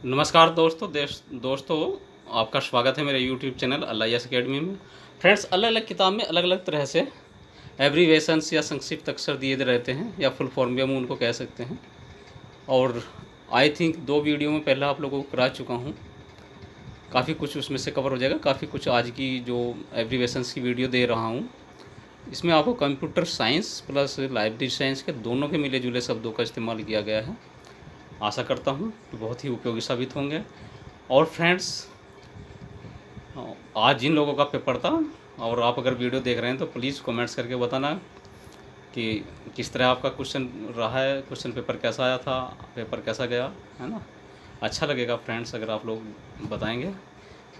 नमस्कार दोस्तों आपका स्वागत है मेरे YouTube चैनल LIS अकेडमी में। फ्रेंड्स, अलग अलग किताब में अलग अलग तरह से एब्रीवेशंस या संक्षिप्त अक्षर दिए रहते हैं या फुल फॉर्म भी हम उनको कह सकते हैं। और आई थिंक 2 वीडियो में पहले आप लोगों को करा चुका हूँ। काफ़ी कुछ उसमें से कवर हो जाएगा, काफ़ी कुछ आज की जो एब्रीवेशंस की वीडियो दे रहा हूँ इसमें आपको computer science plus library science के दोनों के मिले जुले शब्दों का इस्तेमाल किया गया है। आशा करता हूँ कि बहुत ही उपयोगी साबित होंगे। और फ्रेंड्स, आज जिन लोगों का पेपर था और आप अगर वीडियो देख रहे हैं तो प्लीज़ कमेंट्स करके बताना कि किस तरह आपका क्वेश्चन रहा है, क्वेश्चन पेपर कैसा आया था, पेपर कैसा गया, है ना। अच्छा लगेगा फ्रेंड्स अगर आप लोग बताएंगे।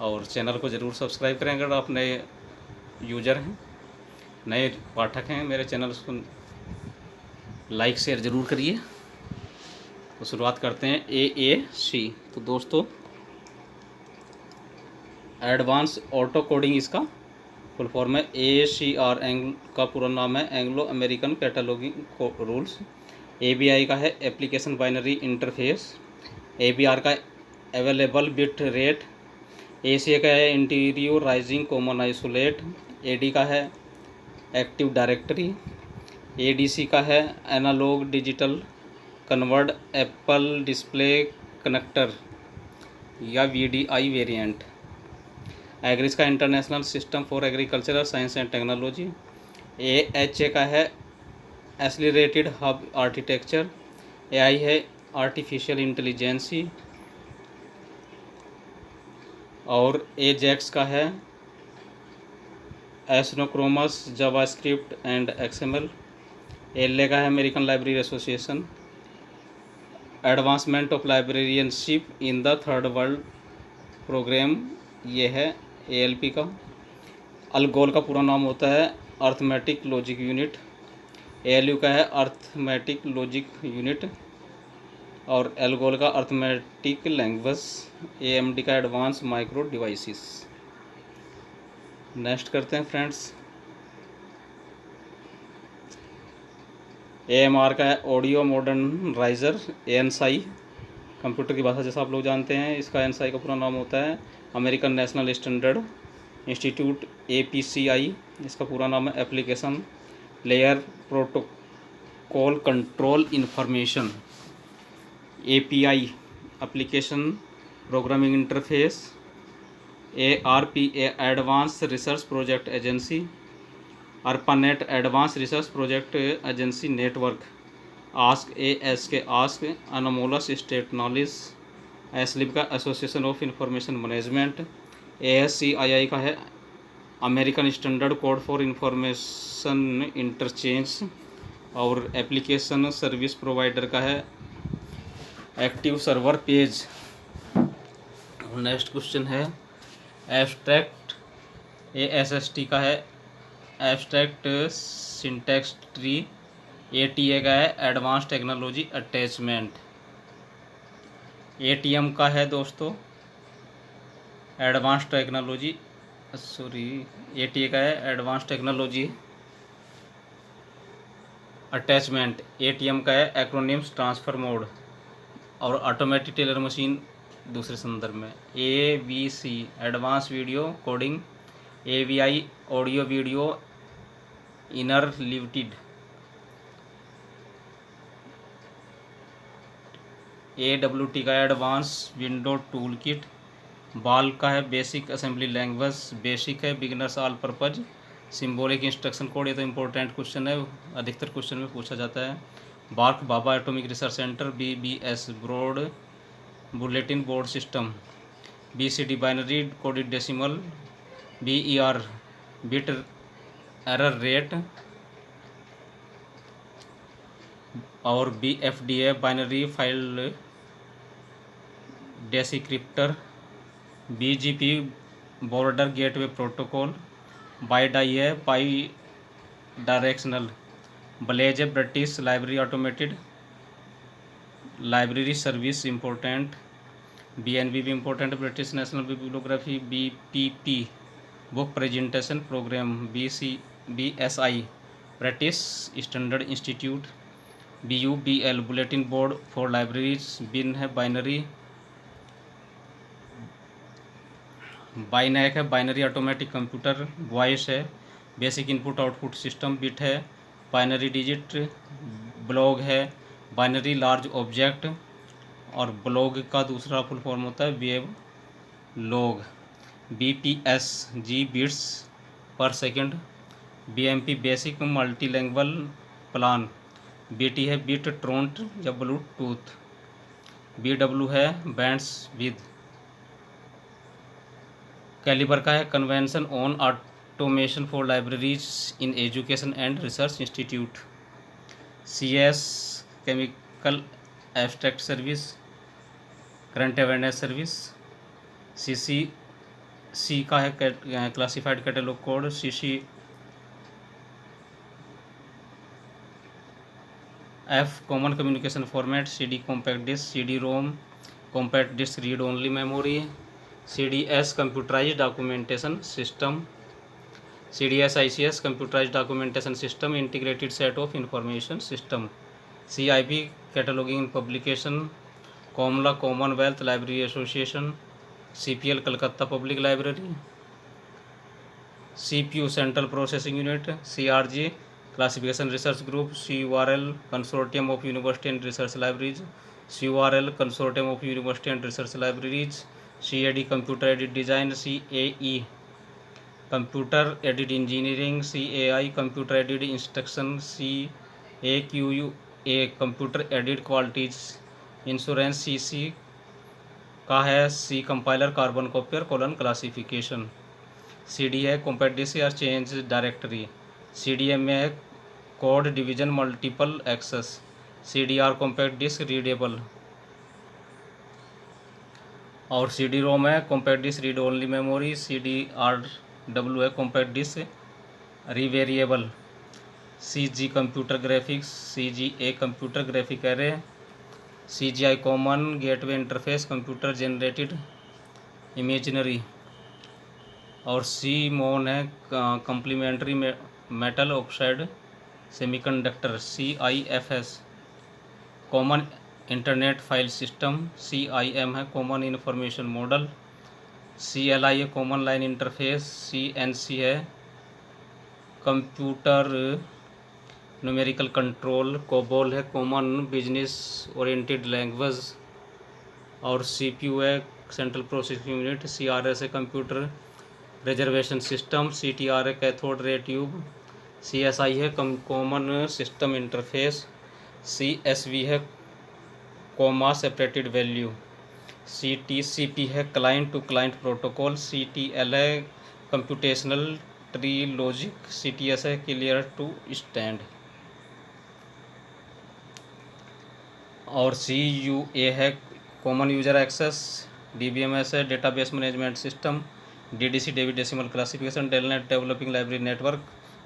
और चैनल को ज़रूर सब्सक्राइब करें अगर आप नए यूज़र हैं, नए पाठक हैं मेरे चैनल को लाइक शेयर ज़रूर करिए। तो शुरुआत करते हैं AAC। तो दोस्तों, एडवांस ऑटो कोडिंग इसका फुल फॉर्म है। AACR का पूरा नाम है Anglo American cataloguing rules. ABI का है एप्लीकेशन बाइनरी इंटरफेस। ABR का अवेलेबल बिट रेट। ACA का है इंटीरियोराइजिंग कॉमन आइसोलेट। AD का है एक्टिव डायरेक्टरी। ADC का है analogue digital convert Apple display connector या VDI वेरिएंट। एग्रीज का international system for agricultural science and technology. AHA का है एक्सीलरेटेड हब आर्किटेक्चर। AI है आर्टिफिशियल इंटेलिजेंसी। और AJAX का है asynchronous JavaScript and XML। LA का है American library association. Advancement of librarianship in the third world programme, ये है ALP का। अलगोल का पूरा नाम होता है अर्थमेटिक लॉजिक यूनिट। ALU का है अर्थमेटिक लॉजिक यूनिट। और एल्गोल का अर्थमेटिक लैंग्वेज। AMD का एडवांस माइक्रो डिवाइसेस। नेक्स्ट करते हैं फ्रेंड्स। AMR का है ऑडियो मॉडर्नाइजर। ANSI कंप्यूटर की भाषा जैसा आप लोग जानते हैं, इसका ANSI का पूरा नाम होता है American national standard institute. APCI इसका पूरा नाम है application layer protocol control information. API application programming interface. ARPA advance research project agency. ARPANET advance research project agency network. ASK anomalous state knowledge. ASLIB का association of information management. ASCII का है American standard code for information interchange. और application service provider का है active server page. Next question है abstract. ASST का है abstract syntax tree. ATA का है एडवांस टेक्नोलॉजी अटैचमेंट। ATM का है दोस्तों एडवांस टेक्नोलॉजी ATA का है एडवांस टेक्नोलॉजी अटैचमेंट। ATM का है एक्रोनिम्स ट्रांसफ़र मोड। और ऑटोमेटिक टेलर मशीन दूसरे संदर्भ में। ABC advance video coding. AVI audio video inner limited. AWT का एडवांस विंडो टूल किट। बाल का है बेसिक असेंबली लैंग्वेज। बेसिक है beginners all purpose symbolic instruction code. ये तो इम्पोर्टेंट क्वेश्चन है, अधिकतर क्वेश्चन में पूछा जाता है। BARC Bhabha atomic research centre. BBS broad bulletin board system. BCD binary coded decimal. BER bit error rate. और BFDA binary file descriptor. BGP border gateway protocol. Bidi है बाई डायरेक्शनल। ब्लेज है British library automated library service important. BNB भी important British national bibliography. BPP book presentation program. BSI British standard institute. BUBL bulletin board for libraries. Bin है binary BINAC है, binary automatic computer. Voice है, basic input output system. Bit है, binary digit. Blob है, binary large object. और blog का दूसरा full form होता है वेब लॉग। BPS जी bits per second. BMP basic multilanguage plan. BT है बिट ट्रोंट या ब्लूटूथ। BW है बैंड्स विद। कैलिबर का है convention on automation for libraries in education and research institute. CS chemical abstract service, current awareness service. CC का है classified catalogue code. CCF common communication format. CD compact disc. CD-ROM compact disc read only memory. CDS computerised documentation system. CDS ICS computerised documentation system, integrated set of information system. CIP cataloguing publication. COMLA commonwealth library association. CPL Calcutta public library. CPU central processing unit. CRG classification research group. CURL consortium of university and research libraries. CURL consortium of university and research libraries. CAD computer aided design. CAE computer aided engineering. CAI computer aided instruction. CAQUA computer aided qualities insurance. CC का है C compiler carbon copier colon classification. CD है compact disc या change directory. CDM में है code division multiple access. CDR compact disc readable. और CD-ROM है compact disc read only memory. CDRW है compact disc rewritable. CG computer graphics. CGA computer graphic array. CGI common gateway interface computer generated imaginary. और CMON है complementary metal oxide semiconductor. CIFS common internet file system. CIM है common information model. CLI है common line interface. CNC है computer numerical control. COBOL है common business oriented language. और CPU है unit processing यूनिट। CRS है computer reservation system. CTR है cathode ray tube. CSI है कॉमन सिस्टम इंटरफेस। CSV है कॉमा सेपरेटेड वैल्यू। CTCP है client to client protocol. CTL है कंप्यूटेशनल ट्री लॉजिक। CTS है क्लियर टू स्टैंड। और CUA है कॉमन यूजर एक्सेस। DBMS है database management system. DDC decimal classification. DELNET developing library network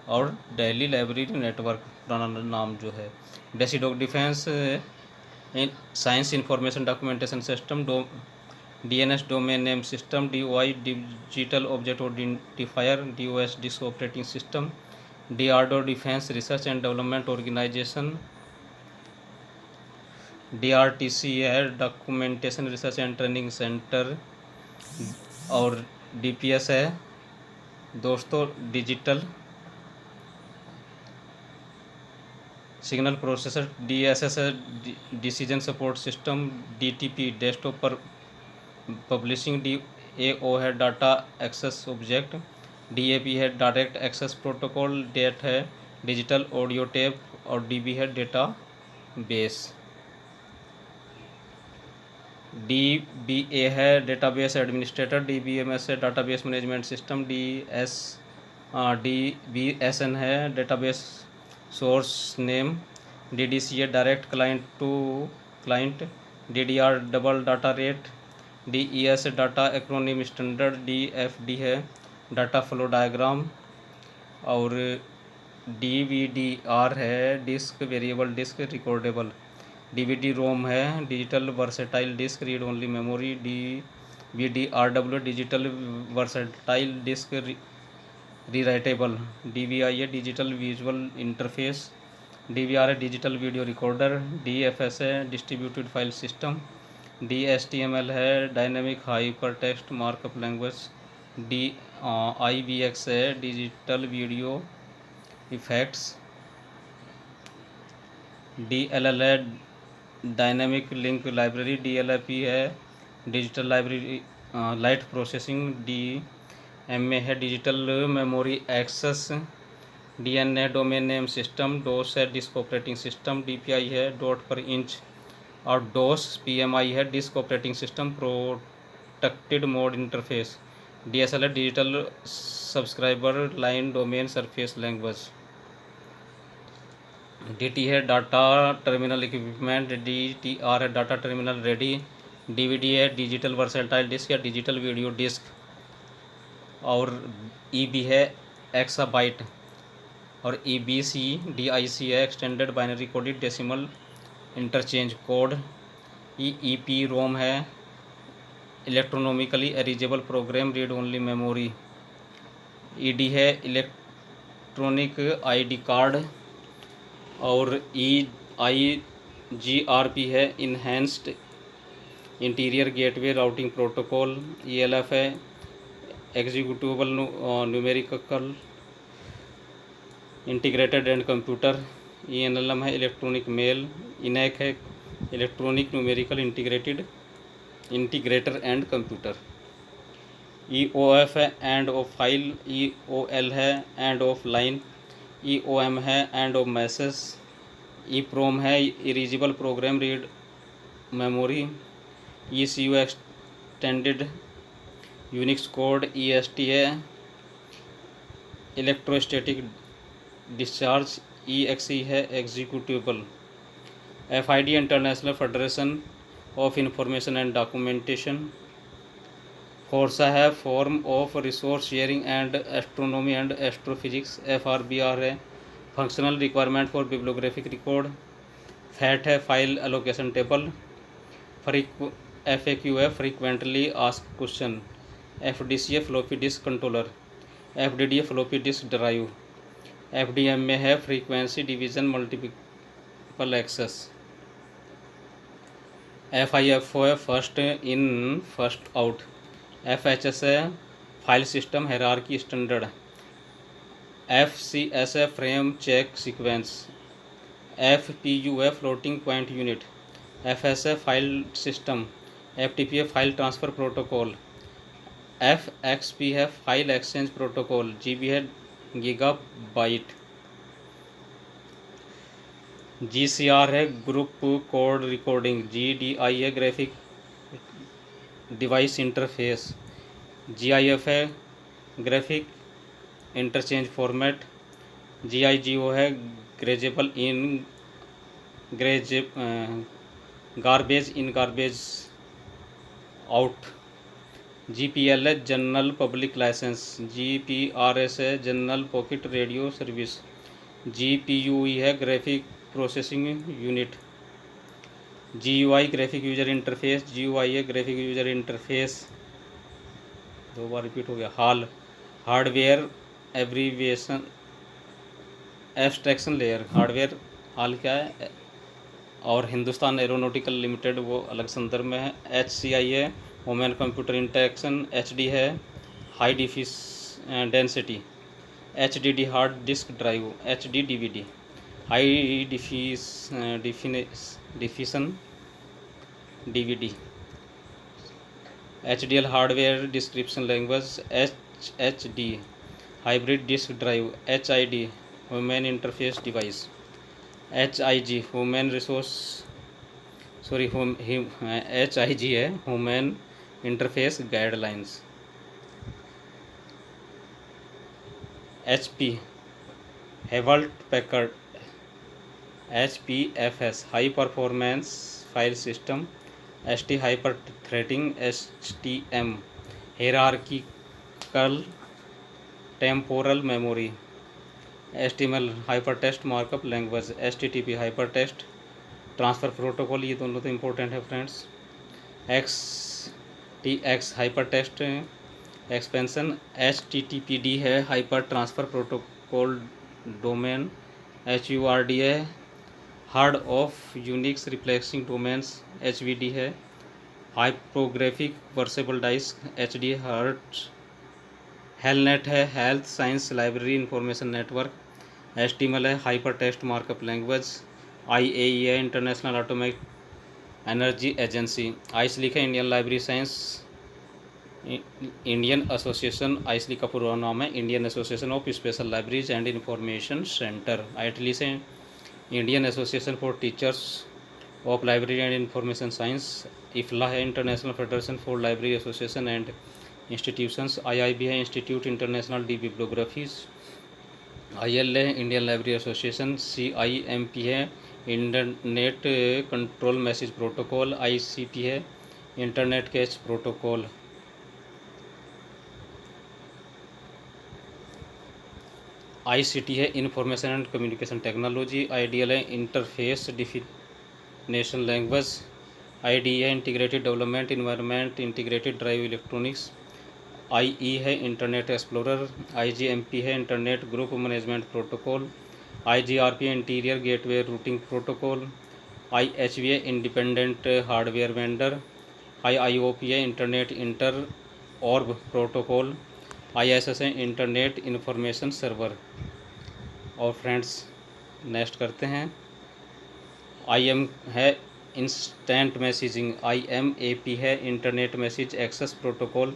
और Delhi library network पुराना नाम जो है। DESIDOC defence science information documentation system. DNS domain name system. DOI digital object identifier. DOS disk operating system. DRDO defence research and development organisation. DRTC है documentation research and training centre. और DPS है दोस्तों digital signal processor. DSS है decision support system. DTP desktop पर publishing. DAO है data access object. DAP है direct access protocol. DAT है digital audio tape. और DB है डेटा बेस। DBA है डेटाबेस एडमिनिस्ट्रेटर। DBMS है डाटाबेस मैनेजमेंट सिस्टम। DBSN है डेटाबेस सोर्स नेम। DDC है direct client to client. DDR double data rate. DES data acronym standard. DFD है data flow diagram. और DVDR है disc variable disc recordable. DVD-ROM है digital versatile disc read only memory. DVDRW digital versatile disc rewritable. DVI है digital visual interface. DVR है digital video recorder. DFS है distributed file system. DHTML है dynamic hyper text markup language. IVX है digital video effects. DLL है dynamic link library. DLP है digital library light processing. DMA है digital memory access. DN है domain name system. DOS है disk operating system. DPI है dot per inch और DOS। PMI है disk operating system protected mode interface. DSL है digital subscriber line domain surface language. DT है data terminal equipment. DTR है data terminal ready. DVD है digital versatile disc या digital video disc. और EB है exabyte. और EBCDIC है extended binary coded decimal interchange code. EEPROM है electronically erasable program read only memory. ED है electronic ID card. और EIGRP है enhanced interior gateway routing protocol. ELF है executable numerical integrated and computer. ENLM है electronic mail. INAC है electronic numerical integrator and computer. EOF है end of file. EOL है end of line. EOM है end of message. EPROM है erasable program read memory. ECU extended Unix code. EST है electrostatic discharge. EXE है executable. FID international federation of information and documentation. FORSA है form of resource sharing and astronomy and astrophysics. FRBR है functional requirement for bibliographic record. FAT है file allocation table. FAQ है frequently asked question. FDC है floppy disk controller. FDD है floppy disk drive. FDMA है frequency division multiple access. FIFO है first in first out. FHS है file system hierarchy standard. FCS है frame check sequence. FPU है floating point unit. FS है file system. FTP है file transfer protocol. FXP है file exchange protocol. GB है gigabyte. GCR है group code recording. GDI है graphic device interface. GIF है graphic interchange format. GIGO है ग्रेजेबल in garbage in garbage out. GPL है general public licence. GPRS है general packet radio service. GPUE है graphic processing unit. GUI graphic user interface. GUI है graphic user interface. दो बार repeat हो गया। Hardware abbreviation abstraction layer. Hardware HAL क्या है। और हिंदुस्तान एरोनॉटिकल लिमिटेड वो अलग संदर्भ में है। HCI है ह्यूमन कंप्यूटर इंटरेक्शन। HD है high density. HDD hard disk drive. HD DVD high definition DVD। HDL hardware description language. HHD hybrid disk drive. HID human interface device. HIG human resource HIG है human interface guidelines. HP Hewlett Packard. HPFS high performance file system. ST hyper threading. STM hierarchical temporal memory. HTML hyper text markup language. HTTP hyper text transfer protocol. ये दोनों तो important है friends. XTX hyper text expansion. HTTPD है hyper transfer protocol domain. HURD है hard of Unix replacing domains. HVD है holographic versatile disc. HD heart HELNET है health science library information network. HTML है hyper text markup language. IAEA है international atomic energy agency. IASLIC है Indian library science Indian association. IASLIC का पूरा नाम है Indian association of special libraries and information centre. ITLI से Indian association for teachers of library and information science. IFLA है international federation for library association and institutions. IIB है institute international D बिब्लोग्राफीज। IL है Indian library association. CIMP है internet control message protocol. ICP है internet catch protocol. ICT है information and communication technology. IDL है interface definition language. IDE है integrated development environment integrated drive electronics. IE है internet explorer. IGMP है internet group management protocol. IGRP है interior gateway routing protocol. IHV है independent hardware vendor. IIOP है internet inter orb protocol. ISS है internet information server. और friends next करते हैं। IM है इंस्टेंट मैसेजिंग। IMAP है internet message access protocol.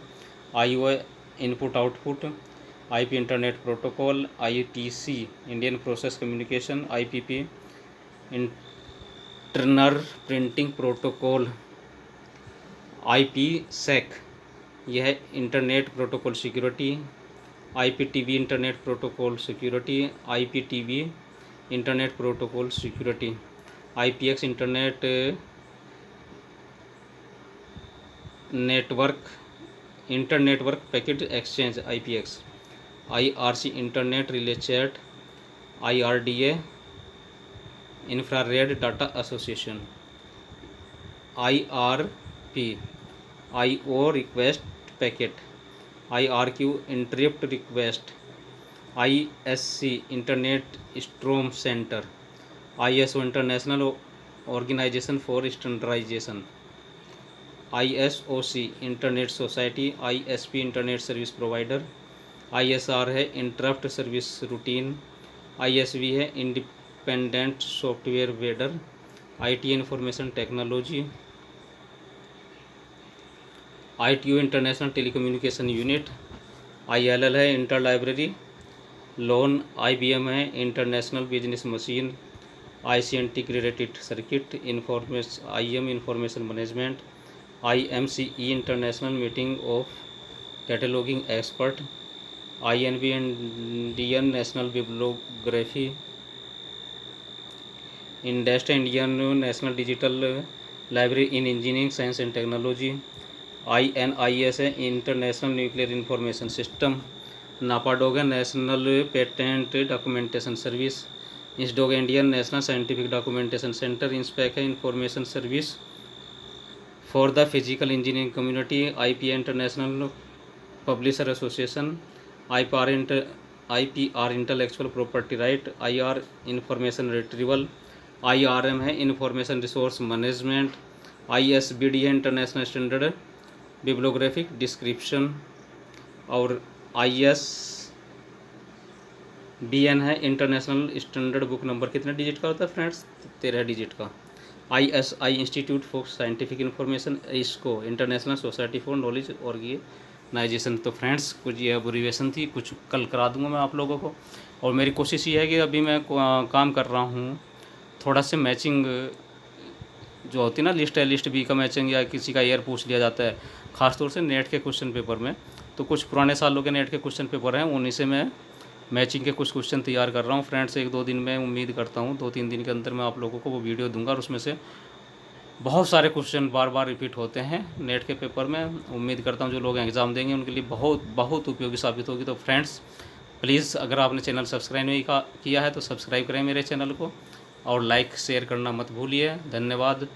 IO है input output. IP internet protocol. ITC Indian process communication. IPP internal printing protocol. IPsec यह है internet protocol security. IPTV internet protocol security. IPTV internet protocol security. IPX internet network packet exchange IPX। IRC internet relay chat. IRDA infrared data association. IRP IO request packet. IRQ interrupt request. ISC internet storm center. ISO international organisation for standardisation. ISOC internet society. ISP internet service provider. ISR है interrupt service routine. ISV है independent software vendor. IT information technology. ITU international telecommunication unit. ILL है inter library loan. IBM है international business machine. IC integrated circuit information. IM information management. IMCE international meeting of cataloguing expert. INB Indian national bibliography. INDEST Indian national digital library in engineering science and technology. INIS है international nuclear information system. NAPDOC है national patent documentation service. INSDOC Indian national scientific documentation centre. INSPEC है information service for the physical engineering community. IPA international publisher association. IPR intellectual property right. IR information retrieval. IRM है information resource management. ISBD है international standard bibliographic description. और ISBN है international standard book number. कितने digit का होता है friends? 13 digit का। ISI institute for scientific information. इसको international society for knowledge organisation. तो फ्रेंड्स कुछ ये अब्रीविएशन थी, कुछ कल करा दूंगा मैं आप लोगों को। और मेरी कोशिश ये है कि अभी मैं काम कर रहा हूँ थोड़ा से मैचिंग जो होती है ना, लिस्ट है, लिस्ट बी का मैचिंग या किसी का ईयर पूछ लिया जाता है ख़ासतौर से नेट के क्वेश्चन पेपर में। तो कुछ पुराने सालों के नेट के क्वेश्चन पेपर हैं, उन्हीं से मैं मैचिंग के कुछ क्वेश्चन तैयार कर रहा हूँ फ्रेंड्स। 1-2 दिन में उम्मीद करता हूँ 2-3 दिन के अंदर मैं आप लोगों को वो वीडियो दूंगा। और उसमें से बहुत सारे क्वेश्चन बार बार रिपीट होते हैं नेट के पेपर में। उम्मीद करता हूँ जो लोग एग्ज़ाम देंगे उनके लिए बहुत बहुत उपयोगी साबित होगी। तो फ्रेंड्स प्लीज़ अगर आपने चैनल सब्सक्राइब नहीं किया है तो सब्सक्राइब करें मेरे चैनल को, और लाइक शेयर करना मत भूलिए। धन्यवाद।